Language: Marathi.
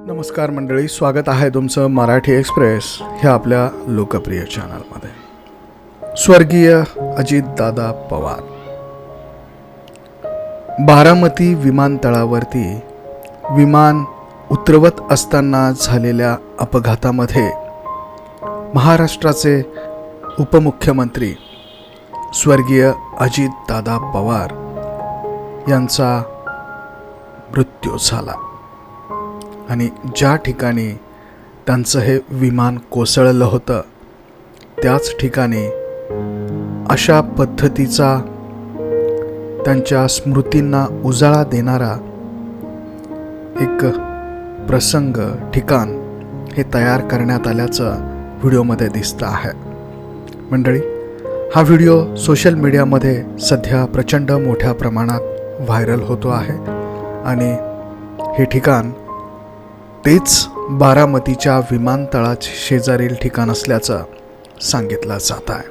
नमस्कार मंडळी, स्वागत आहे तुमचं मराठी एक्सप्रेस ह्या आपल्या लोकप्रिय चॅनलमध्ये. स्वर्गीय अजितदादा पवार बारामती विमानतळावरती विमान उतरवत असताना झालेल्या अपघातामध्ये महाराष्ट्राचे उपमुख्यमंत्री स्वर्गीय अजितदादा पवार यांचा मृत्यू झाला आणि ज्या ठिकाणी त्यांचं हे विमान कोसळलं होतं त्याच ठिकाणी अशा पद्धतीचा त्यांच्या स्मृतींना उजाळा देणारा एक प्रसंग ठिकाण हे तयार करण्यात आल्याचं व्हिडिओमध्ये दिसतं आहे. मंडळी, हा व्हिडिओ सोशल मीडियामध्ये सध्या प्रचंड मोठ्या प्रमाणात व्हायरल होतो आहे आणि हे ठिकाण तेच बारामतीच्या विमानतळाच्या शेजारील ठिकाण असल्याचं सांगितलं जात आहे.